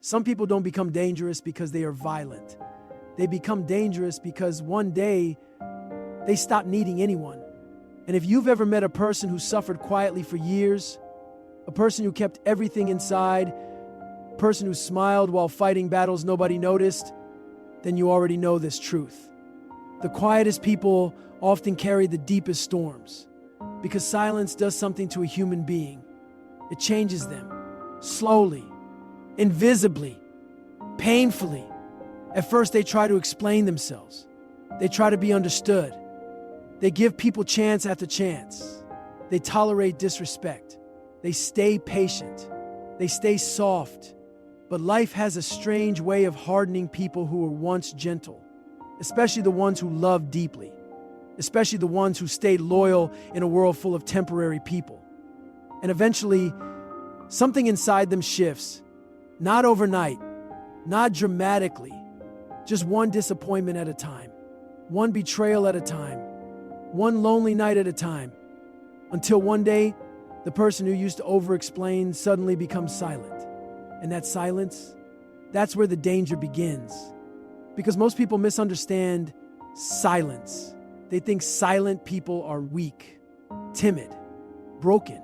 Some people don't become dangerous because they are violent. They become dangerous because one day they stop needing anyone. And if you've ever met a person who suffered quietly for years, a person who kept everything inside, a person who smiled while fighting battles nobody noticed, then you already know this truth. The quietest people often carry the deepest storms because silence does something to a human being. It changes them, slowly, invisibly, painfully. At first, they try to explain themselves. They try to be understood. They give people chance after chance. They tolerate disrespect. They stay patient. They stay soft. But life has a strange way of hardening people who were once gentle, especially the ones who loved deeply, especially the ones who stayed loyal in a world full of temporary people. And eventually, something inside them shifts, not overnight, not dramatically, just one disappointment at a time, one betrayal at a time, one lonely night at a time, until one day, the person who used to over-explain suddenly becomes silent. And that silence, that's where the danger begins. Because most people misunderstand silence. They think silent people are weak, timid, broken,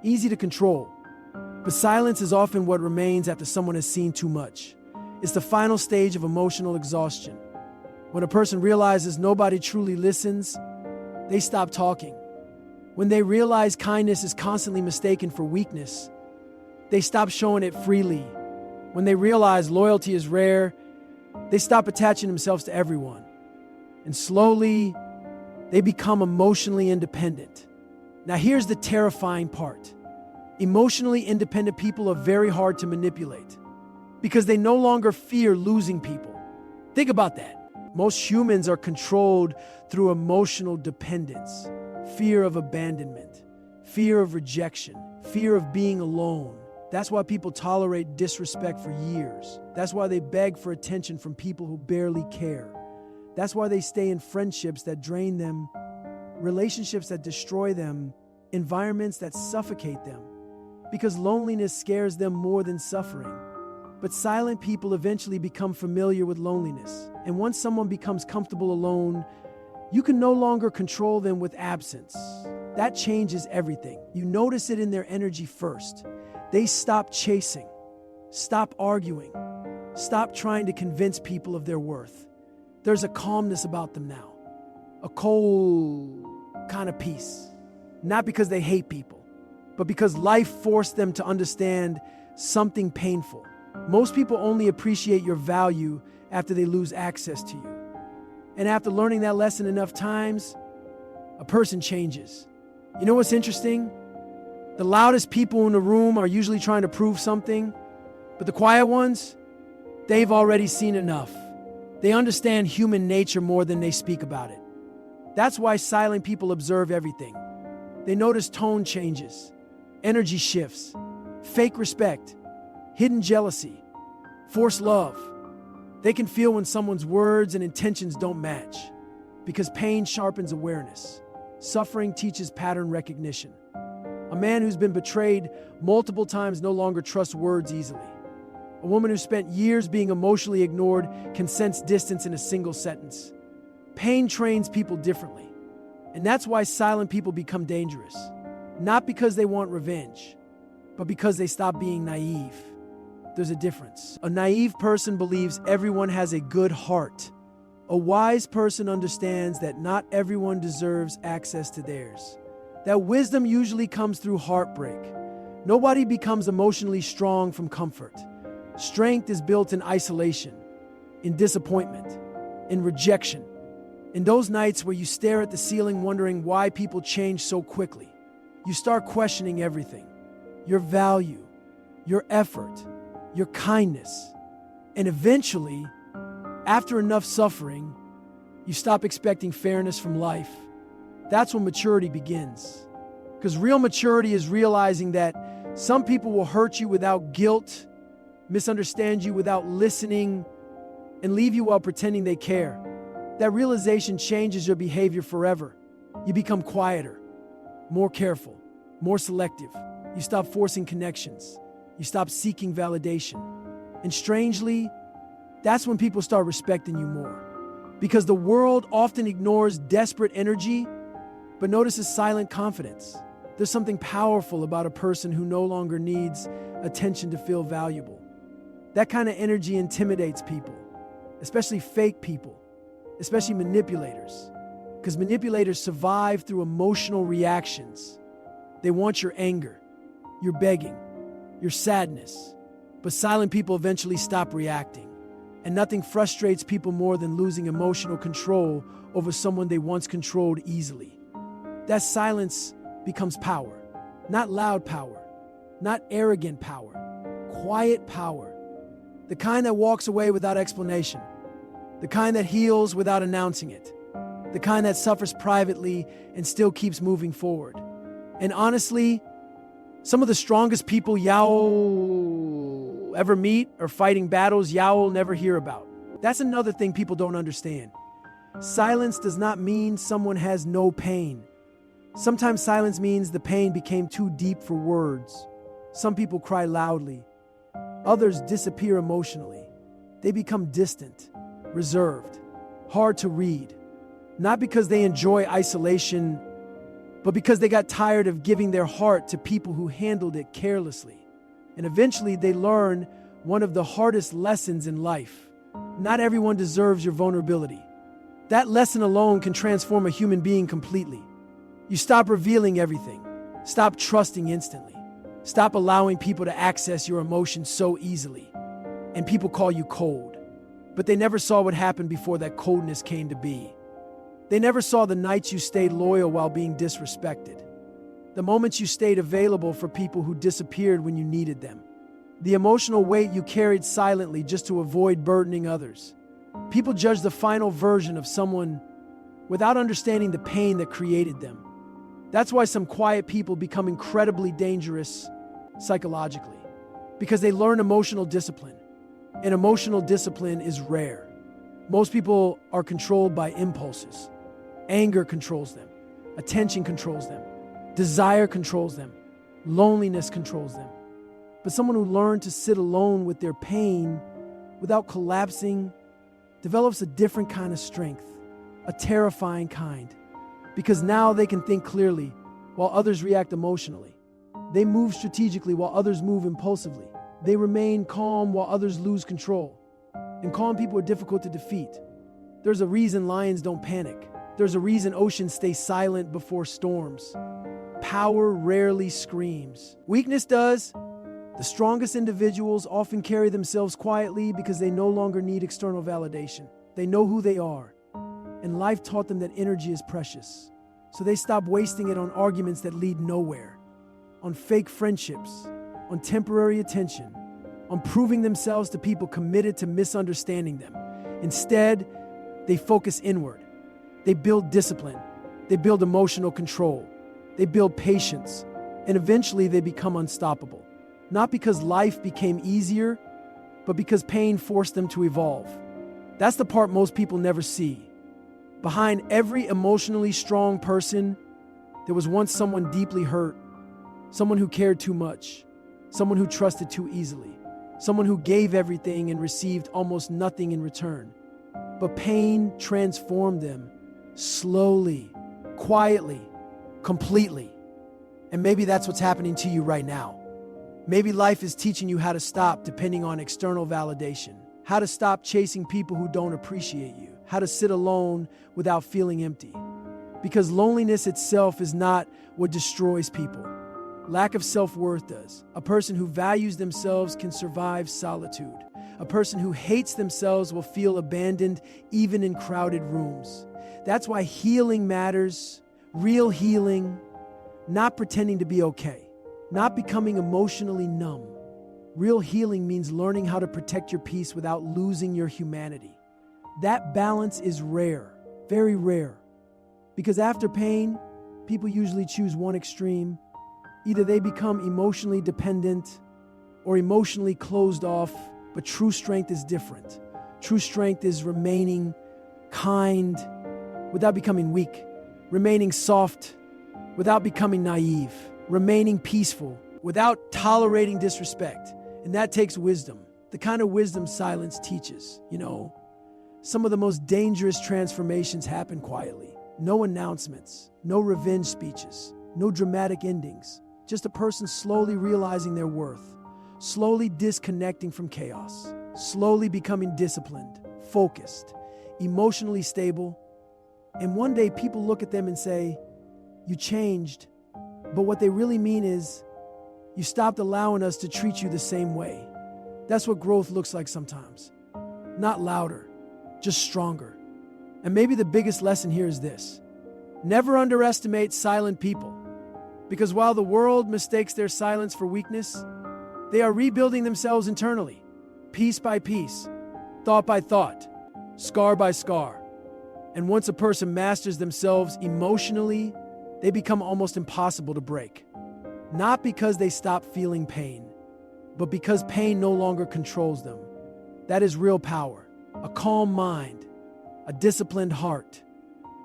easy to control. But silence is often what remains after someone has seen too much. It's the final stage of emotional exhaustion. When a person realizes nobody truly listens, they stop talking. When they realize kindness is constantly mistaken for weakness, they stop showing it freely. When they realize loyalty is rare, they stop attaching themselves to everyone. And slowly, they become emotionally independent. Now here's the terrifying part. Emotionally independent people are very hard to manipulate because they no longer fear losing people. Think about that. Most humans are controlled through emotional dependence, fear of abandonment, fear of rejection, fear of being alone. That's why people tolerate disrespect for years. That's why they beg for attention from people who barely care. That's why they stay in friendships that drain them, relationships that destroy them, environments that suffocate them. Because loneliness scares them more than suffering. But silent people eventually become familiar with loneliness. And once someone becomes comfortable alone, you can no longer control them with absence. That changes everything. You notice it in their energy first. They stop chasing, stop arguing, stop trying to convince people of their worth. There's a calmness about them now, a cold kind of peace. Not because they hate people, but because life forced them to understand something painful. Most people only appreciate your value after they lose access to you. And after learning that lesson enough times, a person changes. You know what's interesting? The loudest people in the room are usually trying to prove something, but the quiet ones, they've already seen enough. They understand human nature more than they speak about it. That's why silent people observe everything. They notice tone changes, energy shifts, fake respect, hidden jealousy, forced love. They can feel when someone's words and intentions don't match, because pain sharpens awareness. Suffering teaches pattern recognition. A man who's been betrayed multiple times no longer trusts words easily. A woman who spent years being emotionally ignored can sense distance in a single sentence. Pain trains people differently. And that's why silent people become dangerous. Not because they want revenge, but because they stop being naive. There's a difference. A naive person believes everyone has a good heart. A wise person understands that not everyone deserves access to theirs. That wisdom usually comes through heartbreak. Nobody becomes emotionally strong from comfort. Strength is built in isolation, in disappointment, in rejection. In those nights where you stare at the ceiling wondering why people change so quickly, you start questioning everything. Your value, your effort, your kindness. And eventually, after enough suffering, you stop expecting fairness from life. That's when maturity begins. Because real maturity is realizing that some people will hurt you without guilt, misunderstand you without listening, and leave you while pretending they care. That realization changes your behavior forever. You become quieter, more careful, more selective. You stop forcing connections. You stop seeking validation. And strangely, that's when people start respecting you more. Because the world often ignores desperate energy, but notices silent confidence. There's something powerful about a person who no longer needs attention to feel valuable. That kind of energy intimidates people, especially fake people, especially manipulators. Because manipulators survive through emotional reactions. They want your anger, your begging, your sadness. But silent people eventually stop reacting. And nothing frustrates people more than losing emotional control over someone they once controlled easily. That silence becomes power. Not loud power, not arrogant power, quiet power. The kind that walks away without explanation. The kind that heals without announcing it. The kind that suffers privately and still keeps moving forward. And honestly, some of the strongest people you'll ever meet are fighting battles you'll never hear about. That's another thing people don't understand. Silence does not mean someone has no pain. Sometimes silence means the pain became too deep for words. Some people cry loudly. Others disappear emotionally. They become distant, reserved, hard to read. Not because they enjoy isolation, but because they got tired of giving their heart to people who handled it carelessly. And eventually they learn one of the hardest lessons in life. Not everyone deserves your vulnerability. That lesson alone can transform a human being completely. You stop revealing everything. Stop trusting instantly. Stop allowing people to access your emotions so easily. And people call you cold. But they never saw what happened before that coldness came to be. They never saw the nights you stayed loyal while being disrespected. The moments you stayed available for people who disappeared when you needed them. The emotional weight you carried silently just to avoid burdening others. People judge the final version of someone without understanding the pain that created them. That's why some quiet people become incredibly dangerous psychologically, because they learn emotional discipline. And emotional discipline is rare. Most people are controlled by impulses. Anger controls them. Attention controls them. Desire controls them. Loneliness controls them. But someone who learned to sit alone with their pain without collapsing develops a different kind of strength, a terrifying kind, because now they can think clearly while others react emotionally. They move strategically while others move impulsively. They remain calm while others lose control. And calm people are difficult to defeat. There's a reason lions don't panic. There's a reason oceans stay silent before storms. Power rarely screams. Weakness does. The strongest individuals often carry themselves quietly because they no longer need external validation. They know who they are. And life taught them that energy is precious. So they stop wasting it on arguments that lead nowhere, on fake friendships, on temporary attention, on proving themselves to people committed to misunderstanding them. Instead, they focus inward. They build discipline. They build emotional control. They build patience. And eventually they become unstoppable. Not because life became easier, but because pain forced them to evolve. That's the part most people never see. Behind every emotionally strong person, there was once someone deeply hurt, someone who cared too much, someone who trusted too easily, someone who gave everything and received almost nothing in return. But pain transformed them slowly, quietly, completely. And maybe that's what's happening to you right now. Maybe life is teaching you how to stop depending on external validation, how to stop chasing people who don't appreciate you, how to sit alone without feeling empty. Because loneliness itself is not what destroys people. Lack of self-worth does. A person who values themselves can survive solitude. A person who hates themselves will feel abandoned even in crowded rooms. That's why healing matters, real healing, not pretending to be okay, not becoming emotionally numb. Real healing means learning how to protect your peace without losing your humanity. That balance is rare, very rare. Because after pain, people usually choose one extreme. Either they become emotionally dependent or emotionally closed off, but true strength is different. True strength is remaining kind without becoming weak, remaining soft without becoming naive, remaining peaceful without tolerating disrespect. And that takes wisdom. The kind of wisdom silence teaches. Some of the most dangerous transformations happen quietly. No announcements, no revenge speeches, no dramatic endings. Just a person slowly realizing their worth, slowly disconnecting from chaos, slowly becoming disciplined, focused, emotionally stable. And one day people look at them and say, "You changed." But what they really mean is, "You stopped allowing us to treat you the same way." That's what growth looks like sometimes. Not louder, just stronger. And maybe the biggest lesson here is this: never underestimate silent people. Because while the world mistakes their silence for weakness, they are rebuilding themselves internally, piece by piece, thought by thought, scar by scar. And once a person masters themselves emotionally, they become almost impossible to break. Not because they stop feeling pain, but because pain no longer controls them. That is real power: a calm mind, a disciplined heart,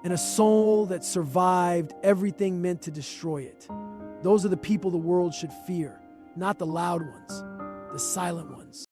and a soul that survived everything meant to destroy it. Those are the people the world should fear, not the loud ones, the silent ones.